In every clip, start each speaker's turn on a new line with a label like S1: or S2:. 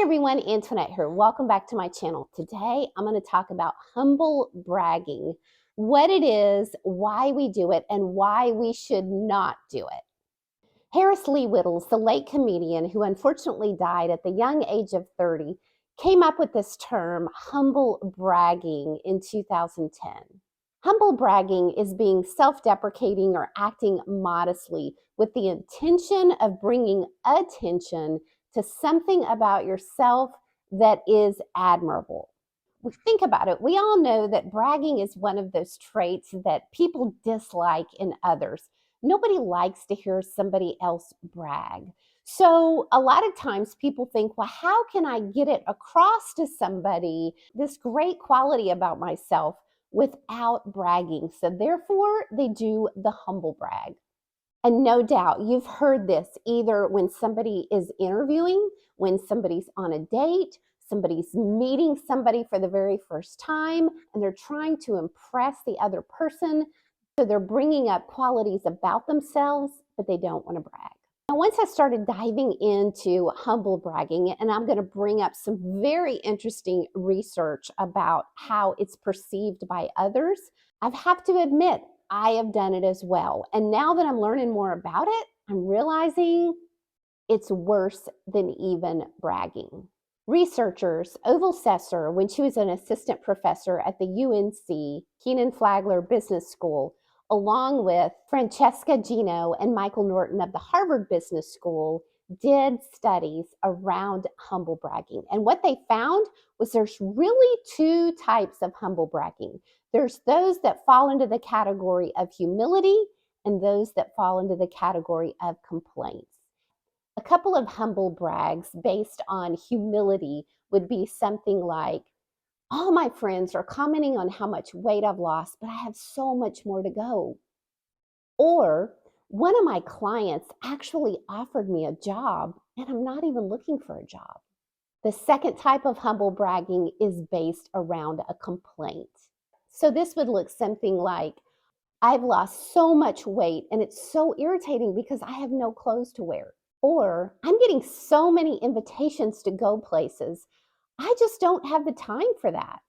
S1: everyone, Antoinette here. Welcome back to my channel. Today, I'm going to talk about humble bragging, what it is, why we do it, and why we should not do it. Harris Lee Whittles, the late comedian who unfortunately died at the young age of 30, came up with this term, humble bragging, in 2010. Humble bragging is being self-deprecating or acting modestly with the intention of bringing attention to something about yourself that is admirable. Think about it. We all know that bragging is one of those traits that people dislike in others. Nobody likes to hear somebody else brag. So a lot of times people think, well, how can I get it across to somebody, this great quality about myself, without bragging? So therefore, they do the humble brag. And no doubt you've heard this either when somebody is interviewing, when somebody's on a date, somebody's meeting somebody for the very first time, and they're trying to impress the other person. So they're bringing up qualities about themselves, but they don't want to brag. Now, once I started diving into humble bragging, and I'm going to bring up some very interesting research about how it's perceived by others, I have to admit, I have done it as well. And now that I'm learning more about it, I'm realizing it's worse than even bragging. Researchers, Ovul Sezer, when she was an assistant professor at the UNC Kenan-Flagler Business School, along with Francesca, Gino, and Michael Norton of the Harvard Business School, did studies around humble bragging. And what they found was there's really two types of humble bragging. There's those that fall into the category of humility and those that fall into the category of complaints. A couple of humble brags based on humility would be something like, all my friends are commenting on how much weight I've lost, but I have so much more to go. Or, one of my clients actually offered me a job and I'm not even looking for a job. The second type of humble bragging is based around a complaint. So this would look something like, I've lost so much weight and it's so irritating because I have no clothes to wear. Or, I'm getting so many invitations to go places, I just don't have the time for that.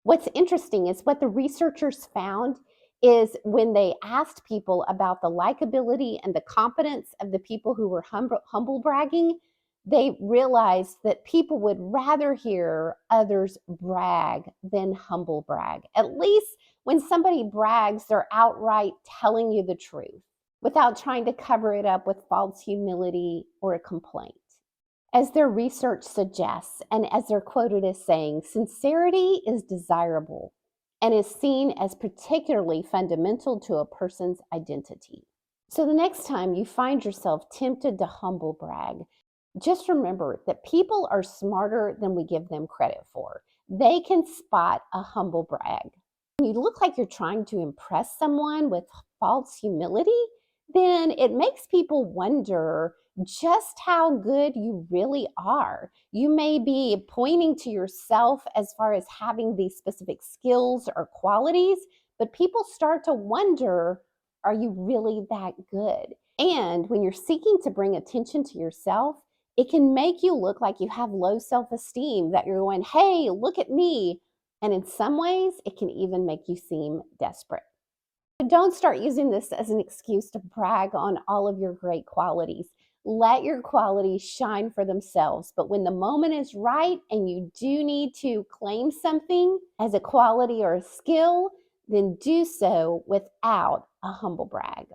S1: What's interesting is what the researchers found is when they asked people about the likability and the competence of the people who were humble bragging, they realized that people would rather hear others brag than humble brag. At least when somebody brags, they're outright telling you the truth without trying to cover it up with false humility or a complaint. As their research suggests, and as they're quoted as saying, sincerity is desirable and is seen as particularly fundamental to a person's identity. So the next time you find yourself tempted to humble brag, just remember that people are smarter than we give them credit for. They can spot a humble brag. When you look like you're trying to impress someone with false humility, then it makes people wonder just how good you really are. You may be pointing to yourself as far as having these specific skills or qualities, but people start to wonder, are you really that good? And when you're seeking to bring attention to yourself, it can make you look like you have low self-esteem, that you're going, hey, look at me. And in some ways, it can even make you seem desperate. But don't start using this as an excuse to brag on all of your great qualities. Let your qualities shine for themselves. But when the moment is right and you do need to claim something as a quality or a skill, then do so without a humble brag.